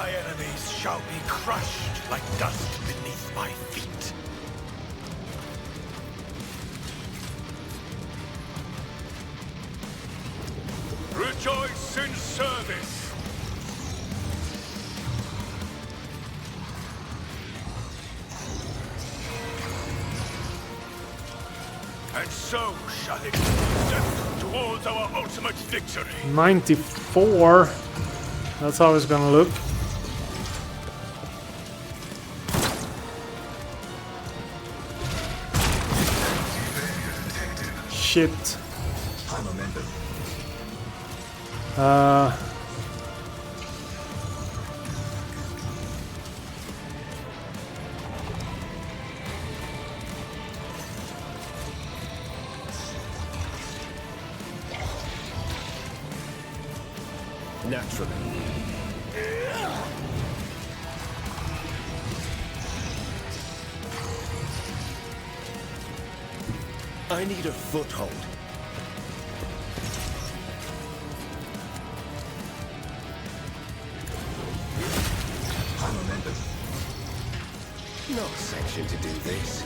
My enemies shall be crushed like dust beneath my feet. Rejoice in service. And so shall it be, step towards our ultimate victory. 94. That's how it's gonna look. Shit. Naturally. I need a foothold. No sanction to do this.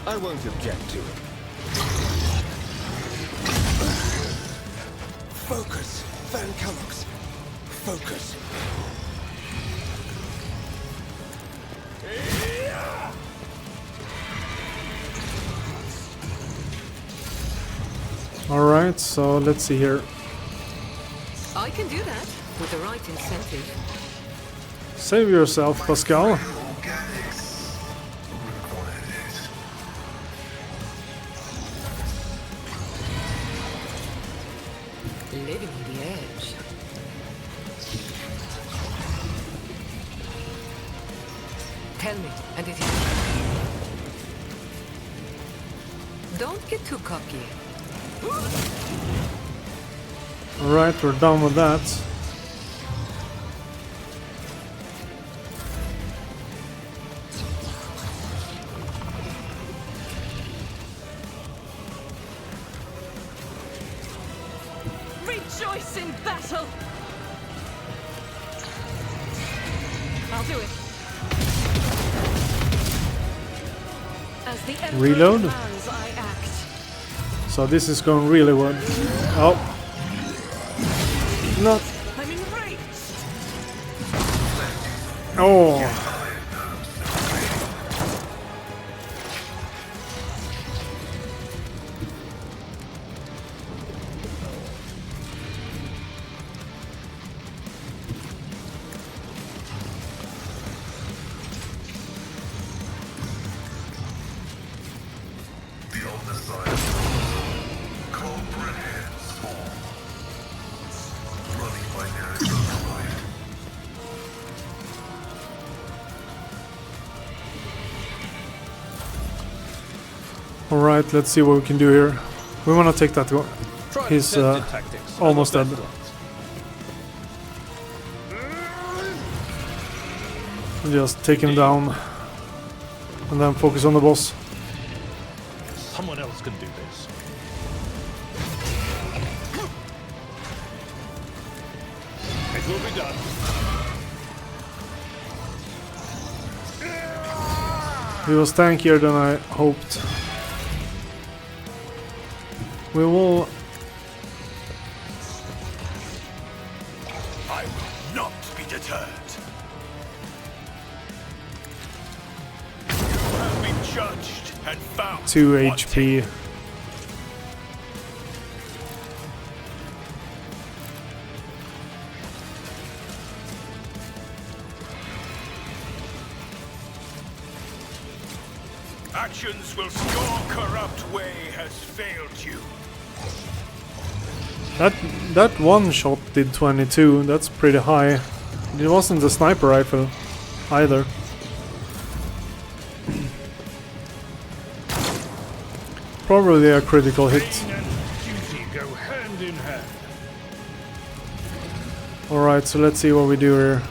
I won't object to it. Focus, Van Canucks. Focus. Alright, so let's see here. I can do that with the right incentive. Save yourself, Pascal. Living on the edge. Tell me, and it is. Don't get too cocky. Alright, we're done with that. Rejoice in battle! I'll do it. As the Emperor Reload. commands, I act. So this is going really well. Oh. Not. I'm enraged. Oh. Alright, let's see what we can do here. We want to take that one. He's almost dead. Just take him down. And then focus on the boss. Someone else can do this. It will be done. He was tankier than I hoped. We will... I will not be deterred. You have been judged and found 2 wanting. HP. Actions will your corrupt way has failed you. That one shot did 22. That's pretty high. It wasn't a sniper rifle either. Probably a critical hit. Pain and duty go hand in hand. Alright, so let's see what we do here.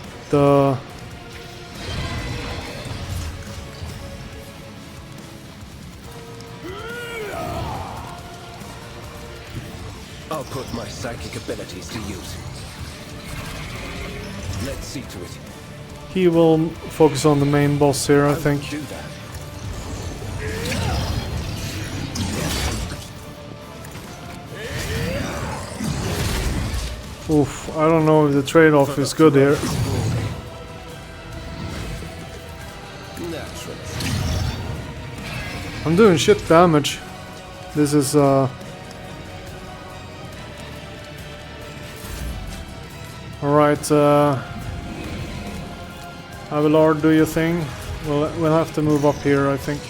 I'll put my psychic abilities to use. Let's see to it. He will focus on the main boss here, I think. Do that. Oof, I don't know if the trade-off is good here. Naturally. I'm doing shit damage. This is Alright, Abelard, do your thing. We'll have to move up here, I think.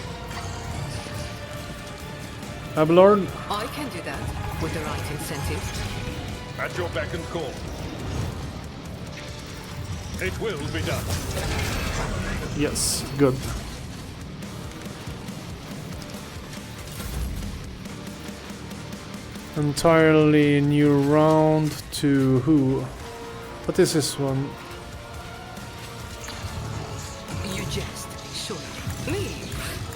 Abelard? I can do that with the right incentive. At your beck and call. It will be done. Yes, good. Entirely new round to who? What is this one? You jest, sure. Me?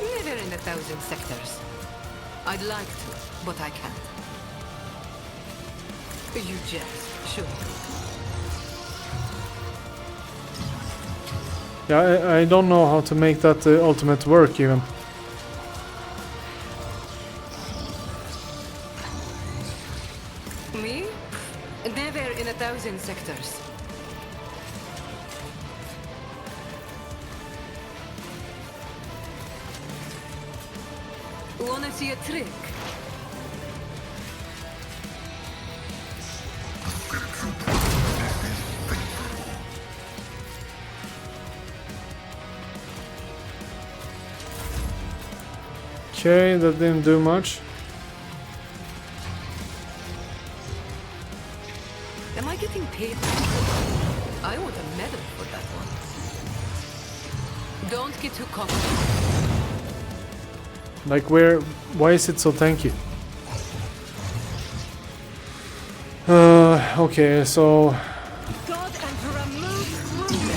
Never in 1,000 sectors. I'd like to, but I can't. You jest, sure. Yeah, I don't know how to make that ultimate work even. Me? Never in 1,000 sectors. Wanna see a trick? Okay, that didn't do much. Am I getting paid? I want a medal for that one. Don't get too confident. Like why is it so tanky? Okay, so God Emperor, move through me.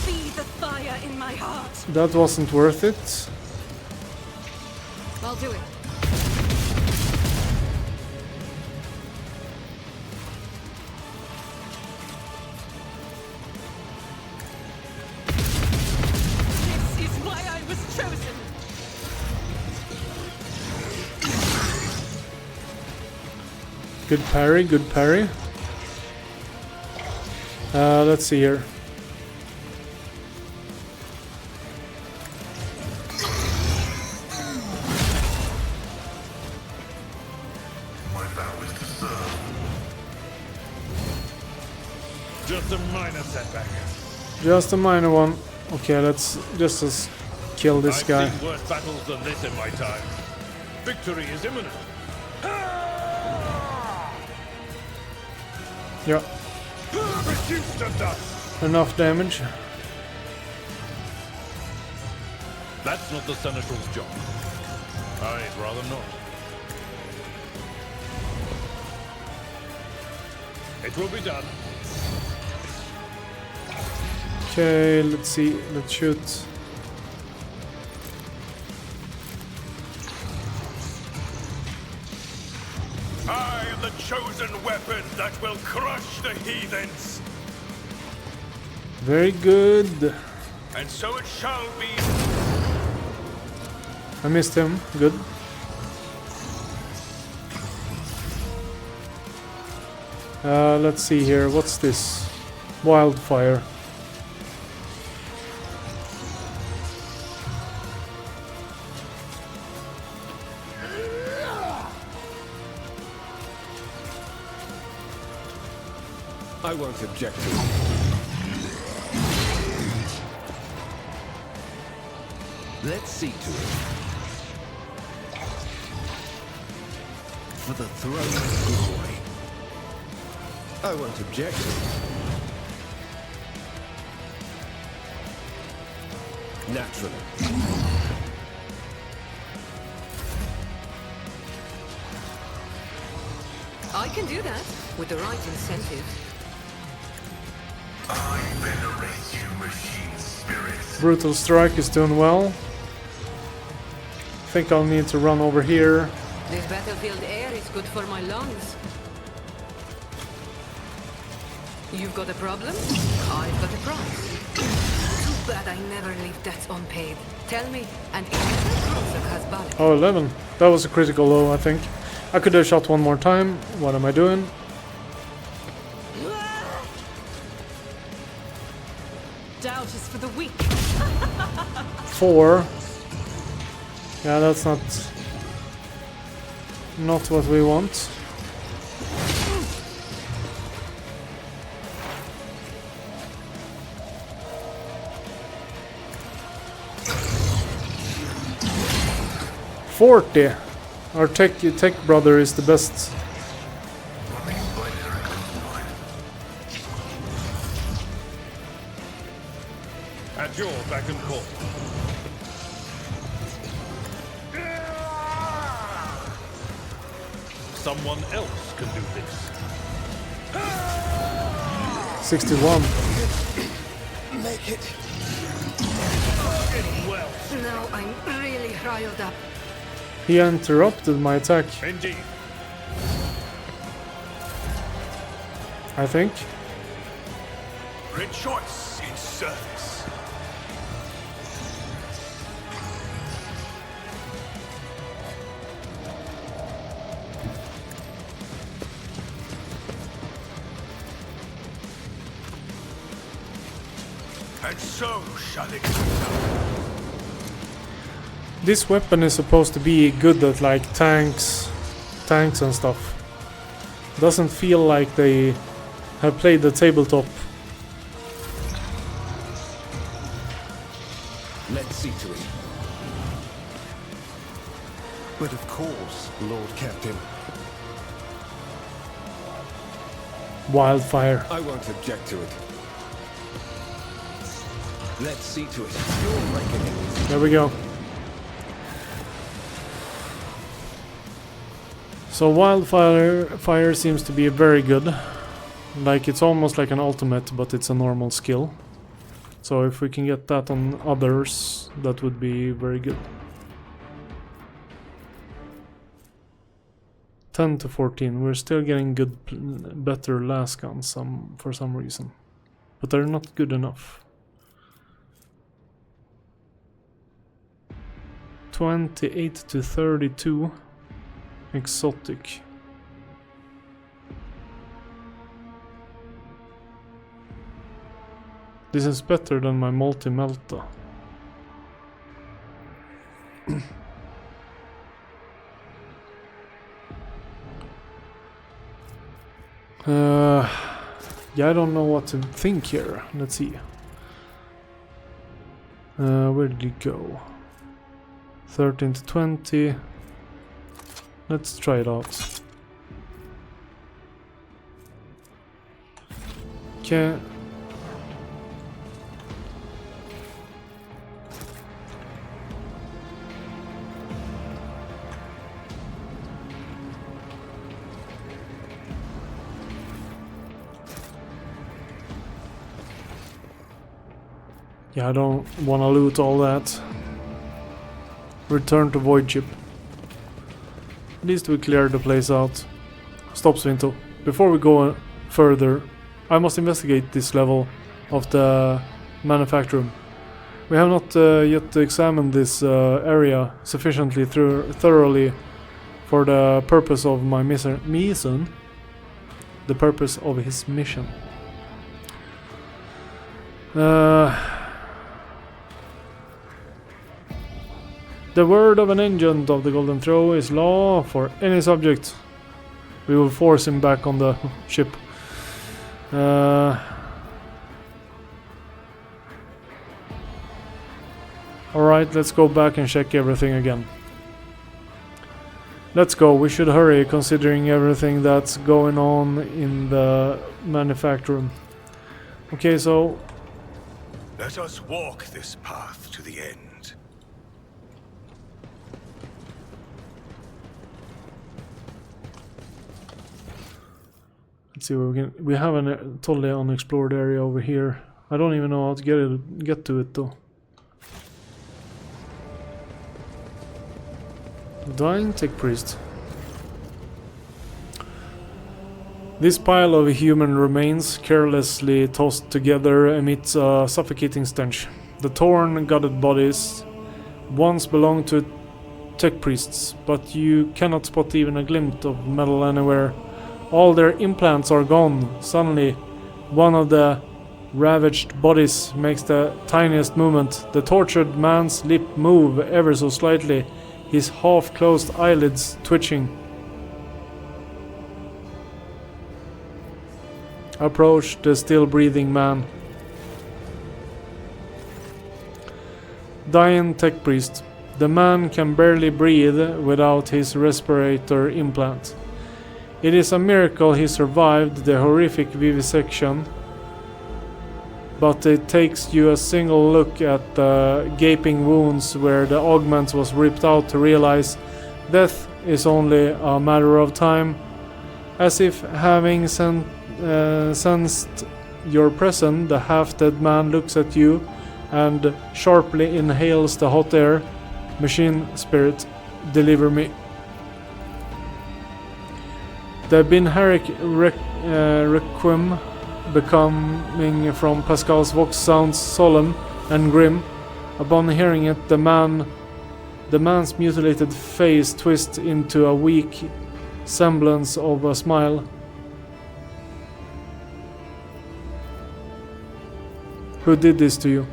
See the fire in my heart. that wasn't worth it. I'll do it. This is why I was chosen. Good parry, good parry. Let's see here. My vow is to serve. Just a minor setback. Just a minor one. Okay, let's just kill this I've guy. seen worse battles than this in my time. Victory is imminent. Yeah, Reduced to dust. enough damage. That's not the Seneschal's job. I'd rather not. It will be done. Okay, let's see. Let's shoot. I am the chosen weapon that will crush the heathens. Very good. And so it shall be. I missed him. Good. Let's see here. What's this? Wildfire. I won't object to it. Let's see to it. For the throne of glory. I won't object to it. Naturally. I can do that with the right incentive. I venerate you, machine spirits. Brutal Strike is doing well. Think I'll need to run over here. This battlefield air is good for my lungs. You've got a problem? I've got a prize. Too bad I never leave debts unpaid. Tell me, and if Oh, 11. That was a critical low, I think. I could have shot one more time. What am I doing? Doubt is for the weak. 4. Yeah, that's not what we want. $40. Our tech brother is the best. At your beck and call. Someone else can do this. 61. Make it. Well, now I'm really riled up. He interrupted my attack, indeed. I think. Rejoice in service. And so shall it be done. This weapon is supposed to be good at like tanks and stuff. Doesn't feel like they have played the tabletop. Let's see to it. But of course, Lord Captain. Wildfire. I won't object to it. Let's see to it. Your reckoning. There we go. So wildfire seems to be very good. Like it's almost like an ultimate, but it's a normal skill. So if we can get that on others, that would be very good. 10 to 14. We're still getting good, better las guns for some reason, but they're not good enough. 28 to 32. Exotic. This is better than my multi-melta. Yeah, I don't know what to think here. Let's see. Where did it go? 13 to 20. Let's try it out. Okay. Yeah, I don't want to loot all that. Return to Void Ship. At least we cleared the place out. Stop, Svinto. Before we go further, I must investigate this level of the manufacturer. We have not yet examined this area sufficiently thoroughly for the purpose of my mission. The purpose of his mission. The word of an agent of the Golden Throw is law for any subject. We will force him back on the ship. Alright, let's go back and check everything again. Let's go, we should hurry considering everything that's going on in the manufacturer. Okay, so... Let us walk this path to the end. Let's see where we can. We have a totally unexplored area over here. I don't even know how to get to it though. Dying Tech Priest. This pile of human remains, carelessly tossed together, emits a suffocating stench. The torn, gutted bodies once belonged to tech priests, but you cannot spot even a glint of metal anywhere. All their implants are gone. Suddenly, one of the ravaged bodies makes the tiniest movement. The tortured man's lip move ever so slightly, his half-closed eyelids twitching. Approach the still-breathing man. Dying tech priest. The man can barely breathe without his respirator implant. It is a miracle he survived the horrific vivisection, but it takes you a single look at the gaping wounds where the augment was ripped out to realize death is only a matter of time. As if having sensed your presence, the half-dead man looks at you and sharply inhales the hot air. Machine spirit, deliver me. The Binharik Requiem, becoming from Pascal's vox, sounds solemn and grim. Upon hearing it, the man's mutilated face twists into a weak semblance of a smile. Who did this to you?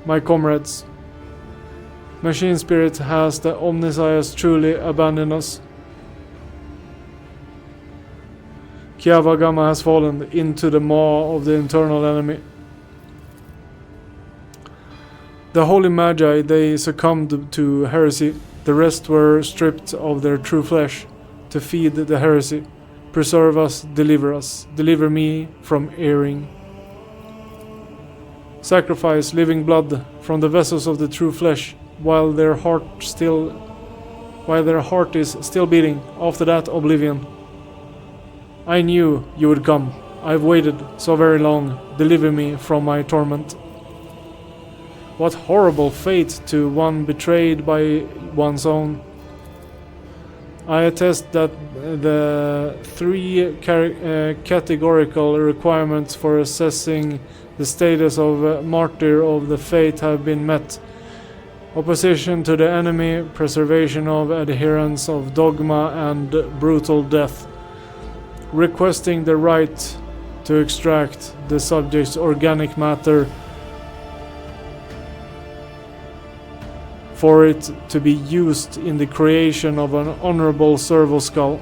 My comrades. Machine spirit, has the Omnissiahs truly abandoned us? Kiavagama has fallen into the maw of the internal enemy. The holy magi, they succumbed to heresy. The rest were stripped of their true flesh to feed the heresy. Preserve us, deliver me from erring. Sacrifice living blood from the vessels of the true flesh, while their heart is still beating. After that, oblivion. I knew you would come. I've waited so very long. Deliver me from my torment. What horrible fate to one betrayed by one's own. I attest that the three categorical requirements for assessing the status of martyr of the faith have been met. Opposition to the enemy, preservation of adherents of dogma, and brutal death. Requesting the right to extract the subject's organic matter for it to be used in the creation of an honorable servo skull.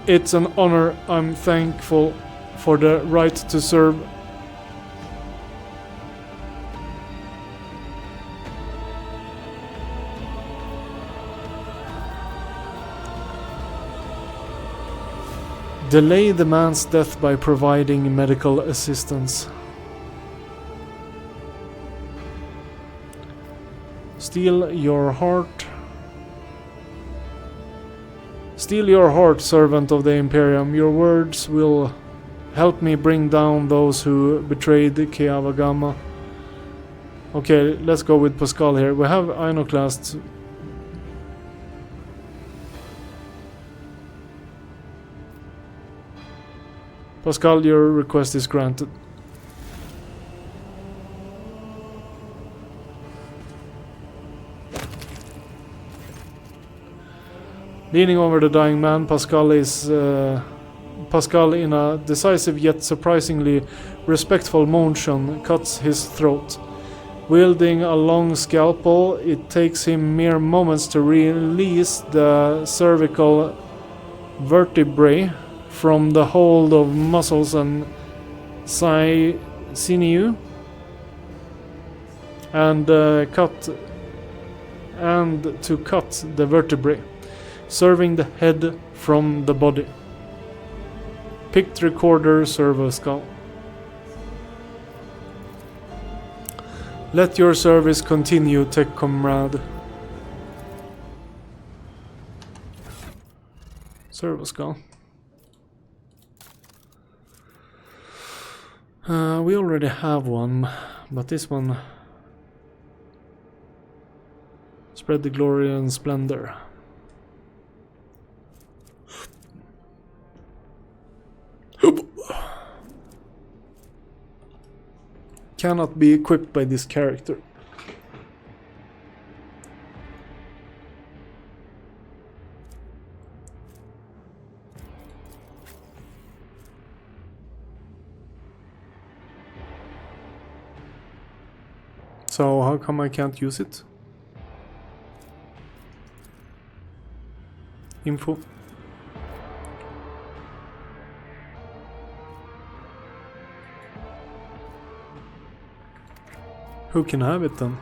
It's an honor. I'm thankful for the right to serve. Delay the man's death by providing medical assistance. Steal your heart. Steal your heart, servant of the Imperium. Your words will help me bring down those who betrayed Kiavagama. Okay, let's go with Pascal here. We have Iconoclast. Pascal, your request is granted. Leaning over the dying man, Pascal, in a decisive yet surprisingly respectful motion, cuts his throat. Wielding a long scalpel, it takes him mere moments to release the cervical vertebrae from the hold of muscles and sinew, and to cut the vertebrae, serving the head from the body. Picked recorder, servo skull. Let your service continue, tech comrade. Servo skull. We already have one, but this one. Spread the glory and splendor. cannot be equipped by this character. So how come I can't use it? Info. Who can have it then?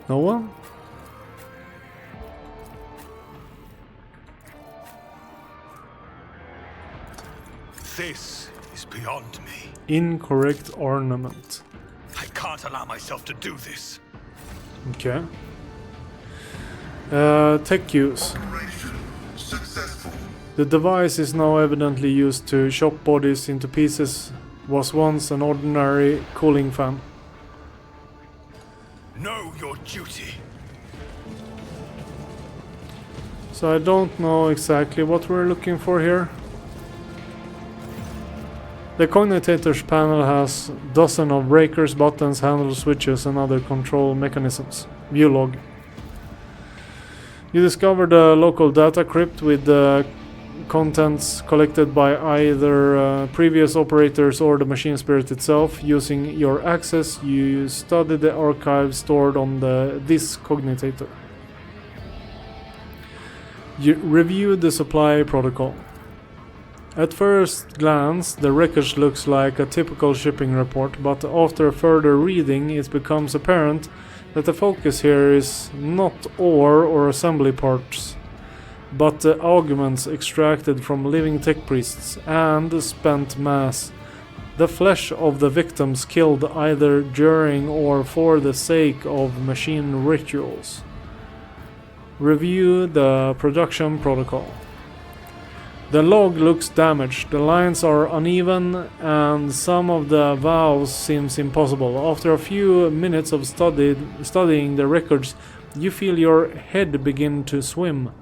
No one? This is beyond me. Incorrect ornament. I can't allow myself to do this. Okay. Tech use. The device is now evidently used to chop bodies into pieces. Was once an ordinary cooling fan. Know your duty. So I don't know exactly what we're looking for here. The cognitator's panel has dozens of breakers, buttons, handles, switches and other control mechanisms. View log. You discovered a local data crypt with contents collected by either previous operators or the machine spirit itself. Using your access, you study the archive stored on this cognitator. You review the supply protocol. At first glance, the wreckage looks like a typical shipping report, but after further reading, it becomes apparent that the focus here is not ore or assembly parts, but the augments extracted from living tech priests and spent mass, the flesh of the victims killed either during or for the sake of machine rituals. Review the production protocol. The log looks damaged, the lines are uneven and some of the valves seems impossible. After a few minutes of studying the records, you feel your head begin to swim.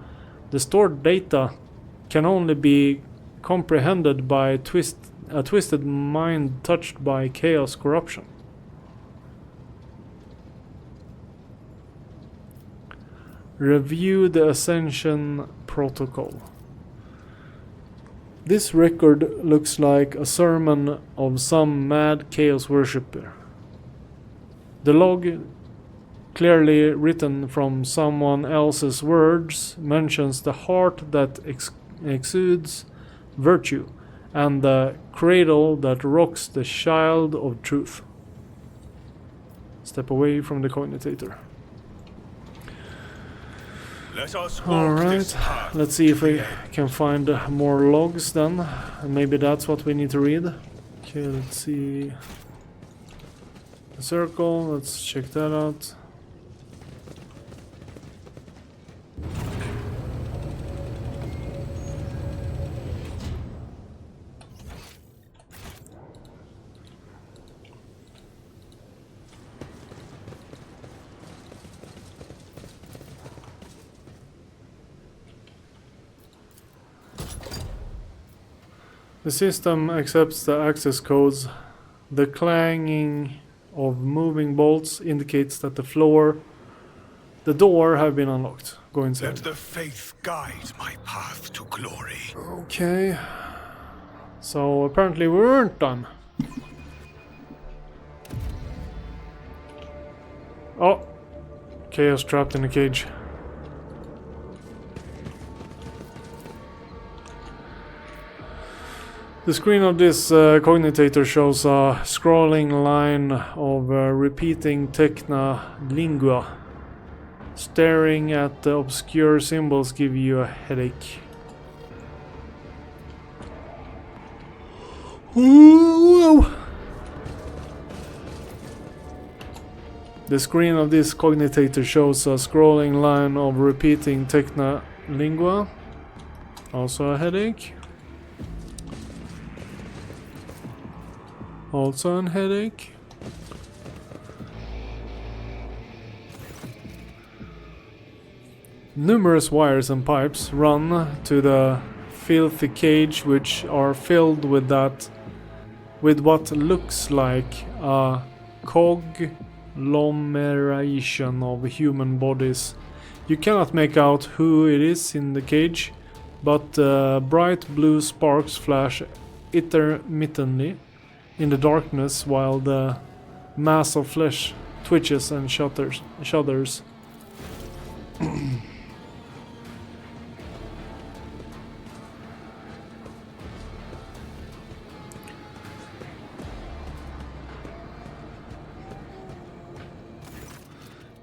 The stored data can only be comprehended by a twisted mind touched by chaos corruption. Review the Ascension Protocol. This record looks like a sermon of some mad chaos worshipper. The log, clearly written from someone else's words, mentions the heart that exudes virtue and the cradle that rocks the child of truth. Step away from the cognitator. Let us walk this Alright, path let's see if to we the end. can find more logs then. Maybe that's what we need to read. Okay, let's see. The circle, let's check that out. The system accepts the access codes. The clanging of moving bolts indicates that the door have been unlocked. Go inside. Let the faith guide my path to glory. Okay. So apparently we weren't done. Oh. Chaos trapped in a cage. The screen of this cognitator shows a scrolling line of repeating techna lingua. Staring at the obscure symbols give you a headache. Whoa. The screen of this cognitator shows a scrolling line of repeating techna lingua. Also a headache. Also a headache. Numerous wires and pipes run to the filthy cage, which are filled with that with what looks like a conglomeration of human bodies. You cannot make out who it is in the cage, but bright blue sparks flash intermittently in the darkness while the mass of flesh twitches and shudders.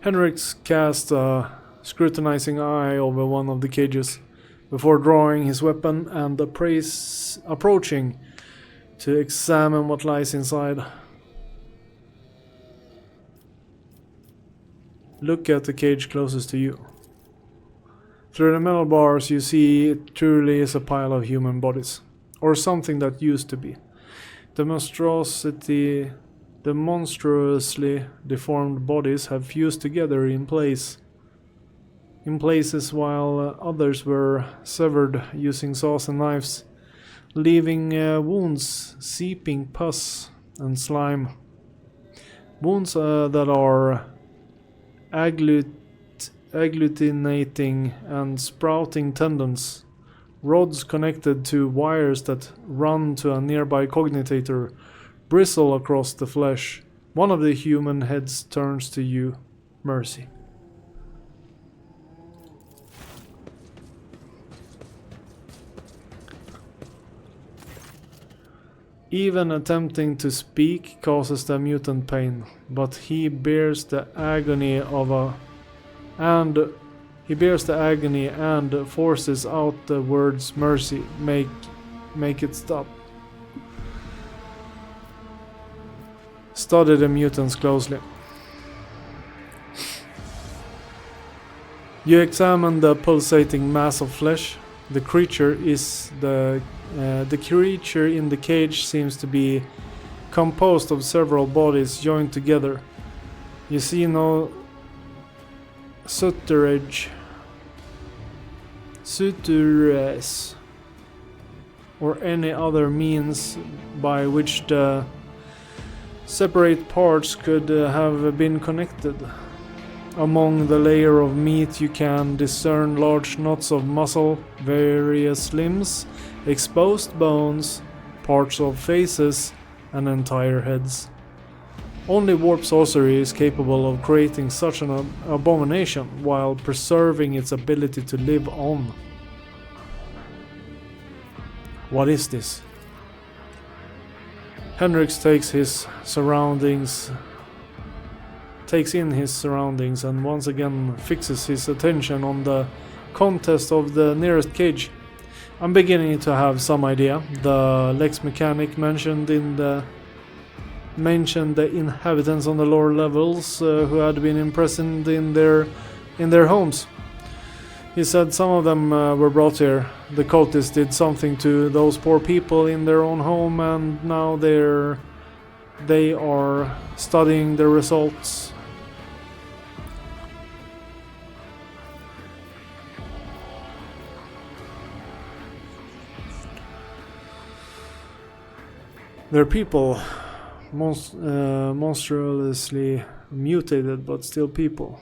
Henriks cast a scrutinizing eye over one of the cages before drawing his weapon and approaching to examine what lies inside. Look at the cage closest to you. Through the metal bars you see it truly is a pile of human bodies, or something that used to be. The monstrously deformed bodies have fused together in places while others were severed using saws and knives, leaving wounds seeping pus and slime. Wounds that are agglutinating and sprouting tendons, rods connected to wires that run to a nearby cognitator bristle across the flesh. One of the human heads turns to you, Mercy. Even attempting to speak causes the mutant pain, but he bears the agony and forces out the words mercy. Make it stop. Study the mutants closely. You examine the pulsating mass of flesh. The creature in the cage seems to be composed of several bodies joined together. You see no sutures or any other means by which the separate parts could have been connected. Among the layer of meat you can discern large knots of muscle, various limbs, exposed bones, parts of faces, and entire heads. Only warp sorcery is capable of creating such an abomination while preserving its ability to live on. What is this? Henriks takes in his surroundings and once again fixes his attention on the contest of the nearest cage. I'm beginning to have some idea. The Lex mechanic mentioned the inhabitants on the lower levels who had been imprisoned in their homes. He said some of them were brought here. The cultists did something to those poor people in their own home, and now they are studying the results. They're people, monstrously mutated, but still people.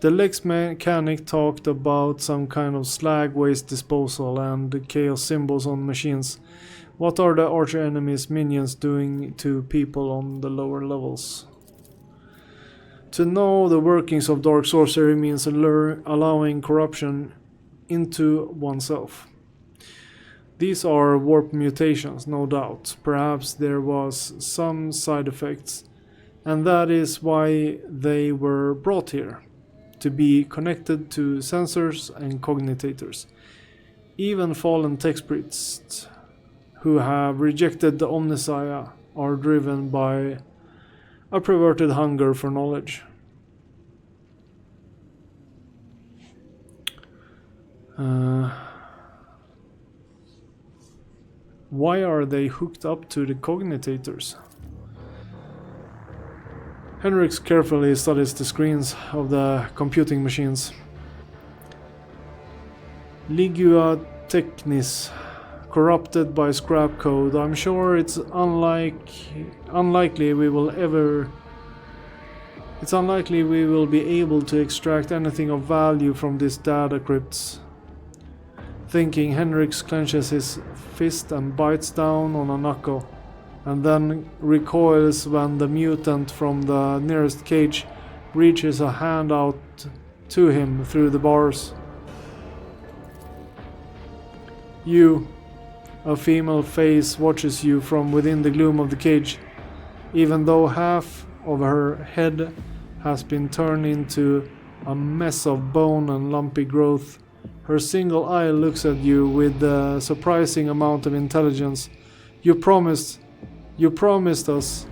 The Lex mechanic talked about some kind of slag waste disposal and chaos symbols on machines. What are the arch enemy's minions doing to people on the lower levels? To know the workings of dark sorcery means allowing corruption into oneself. These are warp mutations, no doubt. Perhaps there was some side effects, and that is why they were brought here, to be connected to sensors and cognitators. Even fallen tech priests who have rejected the Omnissiah are driven by a perverted hunger for knowledge. Why are they hooked up to the cognitators? Henriks carefully studies the screens of the computing machines. Ligua Technis corrupted by scrap code. I'm sure it's unlikely we will be able to extract anything of value from these data crypts. Thinking, Henriks clenches his fist and bites down on a knuckle, and then recoils when the mutant from the nearest cage reaches a hand out to him through the bars. You, a female face, watches you from within the gloom of the cage. Even though half of her head has been turned into a mess of bone and lumpy growth, her single eye looks at you with a surprising amount of intelligence. You promised us.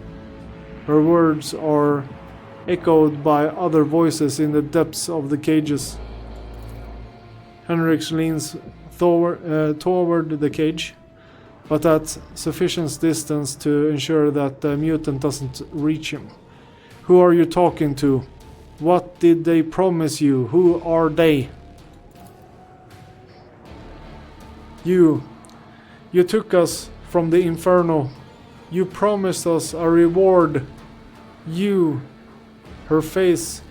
Her words are echoed by other voices in the depths of the cages. Henrik leans toward the cage, but at sufficient distance to ensure that the mutant doesn't reach him. Who are you talking to? What did they promise you? Who are they? You took us from the inferno. You promised us a reward. Her face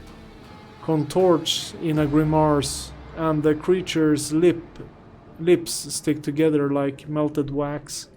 contorts in a grimace, and the creature's lips stick together like melted wax.